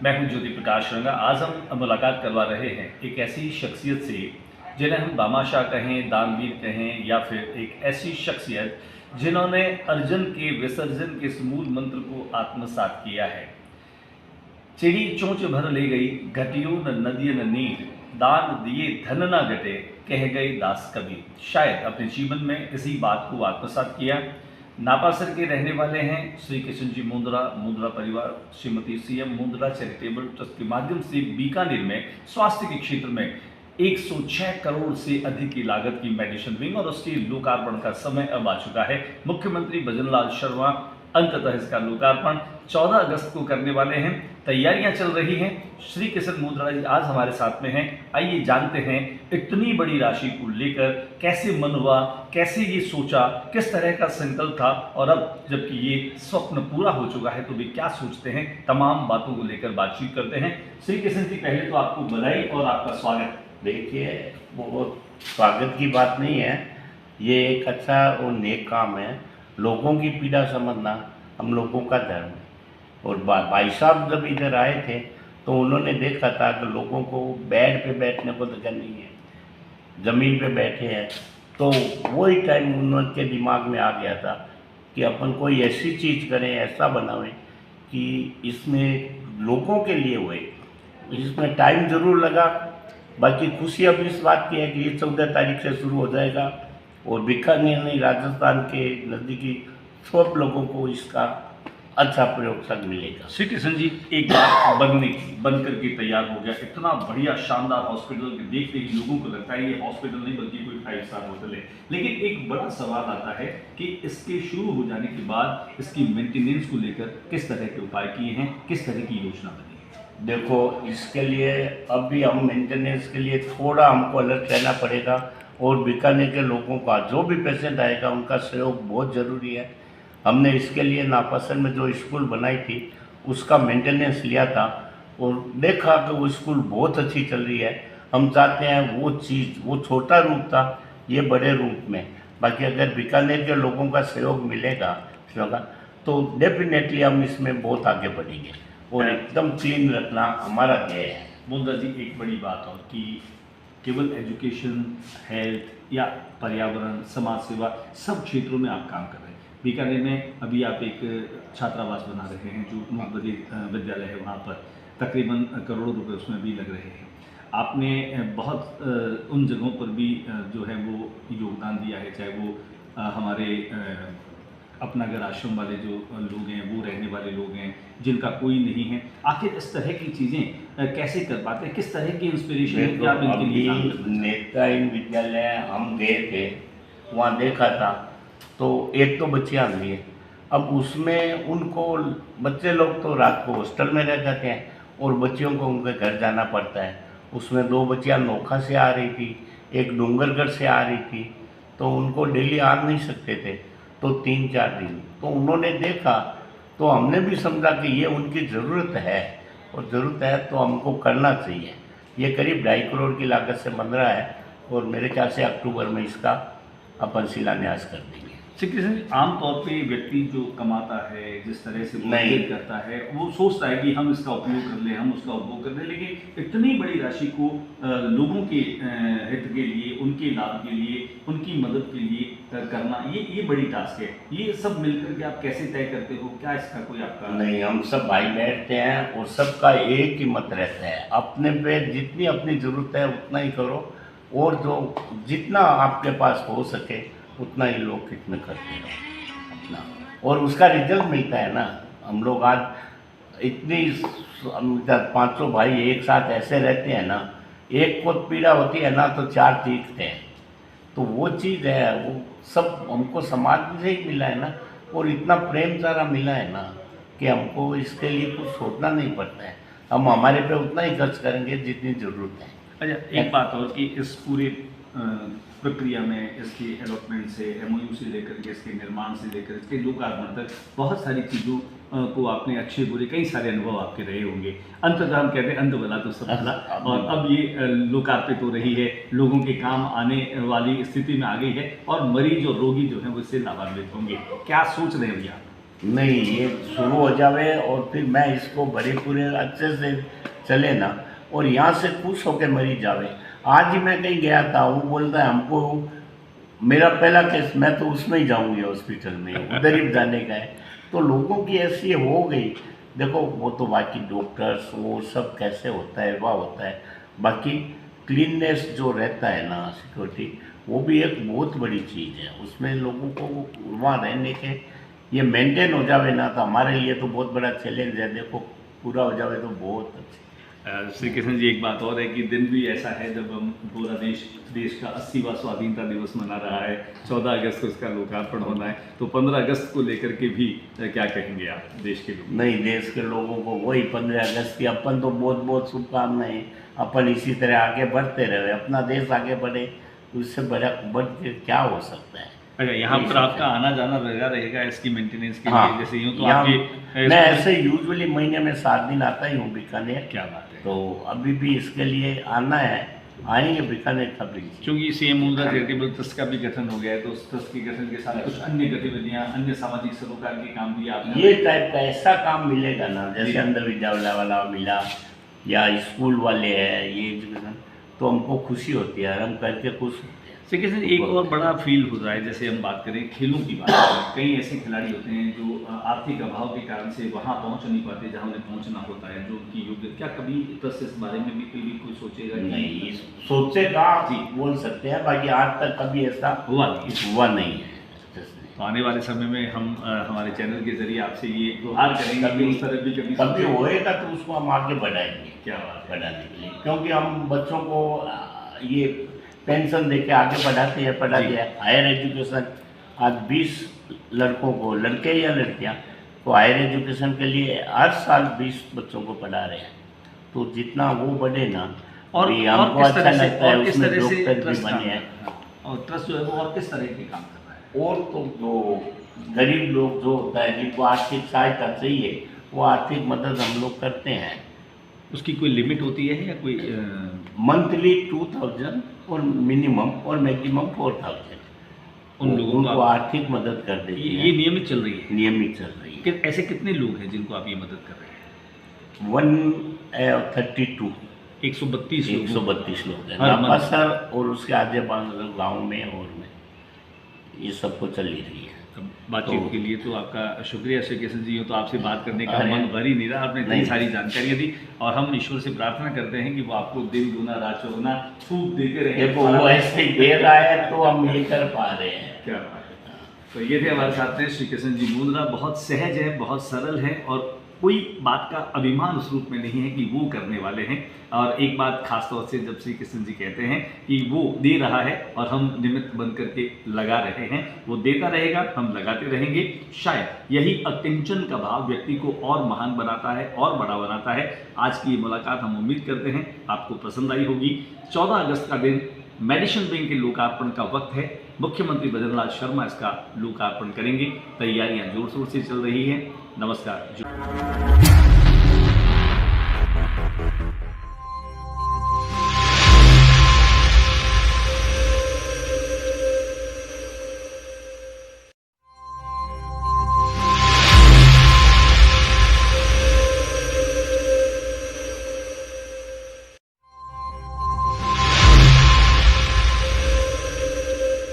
मैं हूं ज्योति प्रकाश रंगा। आज हम मुलाकात करवा रहे हैं एक ऐसी शख्सियत से जिन्हें हम दामाशाह कहें, दानवीर कहें, या फिर एक ऐसी शख्सियत जिन्होंने अर्जुन के विसर्जन के इस मूल मंत्र को आत्मसात किया है। चिड़ी चोंच भर ले गई, घटियो न नदिय न नीर, दान दिए धन न घटे, कह गए दास कबीर। शायद अपने जीवन में इसी बात को आत्मसात किया। नापासर के रहने वाले हैं श्री किशन जी मुंद्रा। मुंद्रा परिवार Shrimati CM Mundra charitable trust के माध्यम से बीकानेर में स्वास्थ्य के क्षेत्र में 106 करोड़ से अधिक की लागत की मेडिसिन विंग और उसके लोकार्पण का समय अब आ चुका है। मुख्यमंत्री भजनलाल शर्मा अंततः इसका लोकार्पण 14 अगस्त को करने वाले हैं। तैयारियां चल रही हैं। श्री किशन मुंद्रा जी आज हमारे साथ में हैं। आइए जानते हैं इतनी बड़ी राशि को लेकर कैसे मन हुआ, कैसे ये सोचा, किस तरह का संकल्प था, और अब जबकि ये स्वप्न पूरा हो चुका है तो वे क्या सोचते हैं। तमाम बातों को लेकर बातचीत करते हैं। श्री किशन जी, पहले तो आपको बधाई और आपका स्वागत। देखिए, वो स्वागत की बात नहीं है, ये एक अच्छा और नेक काम है। लोगों की पीड़ा समझना हम लोगों का धर्म है। और भाई साहब जब इधर आए थे तो उन्होंने देखा था कि लोगों को बेड पे बैठने को जगह नहीं है, ज़मीन पे बैठे हैं। तो वही टाइम उनके दिमाग में आ गया था कि अपन कोई ऐसी चीज़ करें, ऐसा बनावें कि इसमें लोगों के लिए हुए। इसमें टाइम ज़रूर लगा, बाकी खुशी अब इस बात की है कि ये 14 तारीख से शुरू हो जाएगा और बीकानेर नहीं, राजस्थान के नज़दीकी सब लोगों को इसका अच्छा प्रयोगशाला मिलेगा। श्री किशन जी, एक बार बन करके तैयार हो गया, इतना बढ़िया शानदार हॉस्पिटल के देखते ही लोगों को लगता है ये हॉस्पिटल नहीं बल्कि कोई 5 स्टार होटल है। लेकिन एक बड़ा सवाल आता है कि इसके शुरू हो जाने के बाद इसकी मेंटेनेंस को लेकर किस तरह के उपाय किए हैं, किस तरह की योजना बनी है। देखो, इसके लिए अभी हम मेंटेनेंस के लिए थोड़ा हमको अलर्ट रहना पड़ेगा और बीकानेर के लोगों का जो भी पेशेंट आएगा उनका सहयोग बहुत ज़रूरी है। हमने इसके लिए नापासर में जो स्कूल बनाई थी उसका मेंटेनेंस लिया था और देखा कि वो स्कूल बहुत अच्छी चल रही है। हम चाहते हैं वो चीज़, वो छोटा रूप था, ये बड़े रूप में। बाकी अगर बीकानेर के लोगों का सहयोग मिलेगा तो डेफिनेटली हम इसमें बहुत आगे बढ़ेंगे और एकदम क्लीन रखना हमारा ध्येय है। मुंद्रा जी, एक बड़ी बात और कि केवल एजुकेशन, हेल्थ या पर्यावरण, समाज सेवा सब क्षेत्रों में आप काम कर रहे हैं। बीकानेर में अभी आप एक छात्रावास बना रहे हैं जो मुख्य विद्यालय है, वहाँ पर तकरीबन करोड़ों रुपए उसमें भी लग रहे हैं। आपने बहुत उन जगहों पर भी जो है वो योगदान दिया है, चाहे वो हमारे अपना घर आश्रम वाले जो लोग हैं, वो रहने वाले लोग हैं जिनका कोई नहीं है। आखिर इस तरह की चीज़ें कैसे कर पाते हैं, किस तरह की इंस्पिरेशन क्या इनके लिए काम करना चाहिए? नेत्रहीन विद्यालय हम गए थे, वहाँ देखा था तो एक तो बच्चियाँ हुई है। अब उसमें उनको बच्चे लोग तो रात को हॉस्टल में रह जाते हैं और बच्चियों को उनके घर जाना पड़ता है। उसमें 2 बच्चियाँ नोखा से आ रही थी, एक डूंगरगढ़ से आ रही थी, तो उनको डेली आ नहीं सकते थे, तो 3-4 दिन तो उन्होंने देखा तो हमने भी समझा कि ये उनकी ज़रूरत है और ज़रूरत है तो हमको करना चाहिए। ये करीब 2.5 करोड़ की लागत से बन रहा है और मेरे ख्याल से अक्टूबर में इसका अपन शिलान्यास कर देंगे। श्री कृष्ण जी, आमतौर पे व्यक्ति जो कमाता है, जिस तरह से वो नहीं करता है, वो सोचता है कि हम इसका उपयोग कर लें, हम उसका उपयोग कर लें, लेकिन इतनी बड़ी राशि को लोगों के हित के लिए, उनके लाभ के लिए, उनकी मदद के लिए करना, ये बड़ी टास्क है। ये सब मिलकर के आप कैसे तय करते हो, क्या इसका कोई आपका? नहीं, हम सब भाई बैठते हैं और सबका एक ही मत रहता है, अपने पे जितनी अपनी ज़रूरत है उतना ही करो और जो जितना आपके पास हो सके उतना ही लोग हित में करते रहो अपना, और उसका रिजल्ट मिलता है ना। हम लोग आज इतनी 500 भाई एक साथ ऐसे रहते हैं ना, एक को पीड़ा होती है ना तो 4 चीखते हैं, तो वो चीज़ है, वो सब हमको समाज से ही मिला है ना। और इतना प्रेम सारा मिला है ना कि हमको इसके लिए कुछ सोचना नहीं पड़ता है। हम हमारे पे उतना ही खर्च करेंगे जितनी ज़रूरत है। अच्छा, एक बात और कि इस पूरे प्रक्रिया में इसके अलॉटमेंट से, एमओयू से लेकर के इसके निर्माण से लेकर इसके लोकार्पण तक बहुत सारी चीज़ों को आपने अच्छे बुरे कई सारे अनुभव आपके रहे होंगे। अंततः हम कहते हैं अंत भला तो सब भला, और अब ये लोकार्पित हो रही है, लोगों के काम आने वाली स्थिति में आ गई है और मरीज और रोगी जो है वो इससे लाभान्वित होंगे। क्या सोच रहे हैं भैया? नहीं, ये शुरू हो जावे और फिर मैं इसको बड़े पूरे अच्छे से चले ना, और यहाँ से खुश होकर मरीज जावे। आज ही मैं कहीं गया था, वो बोलता है हमको मेरा पहला केस, मैं तो उसमें ही जाऊंगी हॉस्पिटल में, उधर ही जाने का है। तो लोगों की ऐसी हो गई। देखो वो तो बाकी डॉक्टर्स वो सब कैसे होता है वह होता है, बाकी क्लीननेस जो रहता है ना, सिक्योरिटी, वो भी एक बहुत बड़ी चीज़ है। उसमें लोगों को वहाँ रहने के ये मेंटेन हो जावे ना, तो हमारे लिए तो बहुत बड़ा चैलेंज है। देखो पूरा हो जावे तो बहुत अच्छा। श्री कृष्ण जी, एक बात और है कि दिन भी ऐसा है जब हम पूरा देश का 80वां स्वाधीनता दिवस मना रहा है, 14 अगस्त को इसका लोकार्पण होना है, तो 15 अगस्त को लेकर के भी क्या कहेंगे आप देश के लोग? नहीं, देश के लोगों को वही 15 अगस्त की अपन तो बहुत बहुत शुभकामनाएं। अपन इसी तरह आगे बढ़ते रहे, अपना देश आगे बढ़े, तो उससे बड़ा बढ़ के क्या हो सकता है। अच्छा, यहाँ पर आपका आना जाना लगा रहेगा इसकी मेंटेनेंस के हाँ, लिए? जैसे यूँ तो यहाँ आपके मैं ऐसे यूजुअली महीने में 7 दिन आता ही हूँ बीकानेर। क्या बात है। तो अभी भी इसके लिए आना है, आएंगे बीकानेर कभी। क्योंकि सीएम मुद्रा चैरिटेबल ट्रस्ट का भी गठन हो गया है, तो उस ट्रस्ट के गठन के साथ कुछ अन्य गतिविधियां, अन्य सामाजिक सरोकार के काम भी आपने ये टाइप का ऐसा काम मिलेगा ना, जैसे अंदर विद्यालय वाला मिला या स्कूल वाले हैं, ये एजुकेशन, तो हमको खुशी होती है, हम करके खुश होते हैं। श्री कृष्ण, एक और बड़ा फील हो रहा है, जैसे हम बात करें खेलों की बात करें, कई ऐसे खिलाड़ी होते हैं जो आर्थिक अभाव के कारण से वहाँ पहुँच नहीं पाते जहाँ उन्हें पहुँचना होता है, जो उनकी योग्य, क्या कभी ट्रस्ट इस बारे में भी कोई सोचेगा? नहीं, सोचेगा जी, बोल सकते हैं, बाकी आज तक कभी ऐसा हुआ नहीं है। तो आने वाले समय में हम हमारे चैनल के जरिए आपसे ये गुहार करेंगे कि उस तरह भी कभी होएगा तो उसको हम आगे बढ़ाएंगे। क्या बात है। बढ़ाने के लिए, क्योंकि हम बच्चों को ये पेंशन देके आगे बढ़ाते हैं, पढ़ाते हैं। हायर एजुकेशन आज 20 लड़कों को, लड़के या लड़कियां को हायर एजुकेशन के लिए हर साल 20 बच्चों को पढ़ा रहे हैं। तो जितना वो बढ़े ना, और हमको किस अच्छा तरह से, लगता है, और किस उसमें तरह से डॉक्टर भी ट्रस्ट बने हैं। और ट्रस्ट जो है वो और किस तरह के काम कर रहा है? और तो जो गरीब लोग जो होता है, जिनको आर्थिक सहायता चाहिए, वो आर्थिक मदद हम लोग करते हैं। उसकी कोई लिमिट होती है या कोई मंथली 2000 और मिनिमम और मैक्सिमम 4000 उन लोगों को आर्थिक मदद कर देती है। ये नियमित चल रही है? नियमित चल रही है। ऐसे कितने लोग हैं जिनको आप ये मदद कर रहे हैं? 132 132 लोग हैं हर मंथ। सर, और उसके आगे गाँव में और में ये सबको चल ही रही है। बातचीत के लिए तो आपका शुक्रिया श्री कृष्ण जी। तो आपसे बात करने का मन भर ही नहीं रहा, आपने इतनी सारी जानकारियाँ दी, और हम ईश्वर से प्रार्थना करते हैं कि वो आपको दिन गुना रात चौगुना खूब देते रहे। देखो वो ऐसे ही दे रहा है तो हम ये कर पा रहे हैं। क्या बात है। तो ये थे हमारे साथ में श्री कृष्ण जी मुंद्रा। बहुत सहज है, बहुत सरल है, और कोई बात का अभिमान उस रूप में नहीं है कि वो करने वाले हैं। और एक बात खास तौर से जब श्री कृष्ण जी कहते हैं कि वो दे रहा है और हम निमित्त बन करके लगा रहे हैं, वो देता रहेगा, हम लगाते रहेंगे। शायद यही अकिंचन का भाव व्यक्ति को और महान बनाता है और बड़ा बनाता है। आज की ये मुलाकात हम उम्मीद करते हैं आपको पसंद आई होगी। 14 अगस्त का दिन मेडिसिन बैंक के लोकार्पण का वक्त है। मुख्यमंत्री भजनलाल शर्मा इसका लोकार्पण करेंगे। तैयारियां जोर शोर से चल रही हैं। नमस्कार।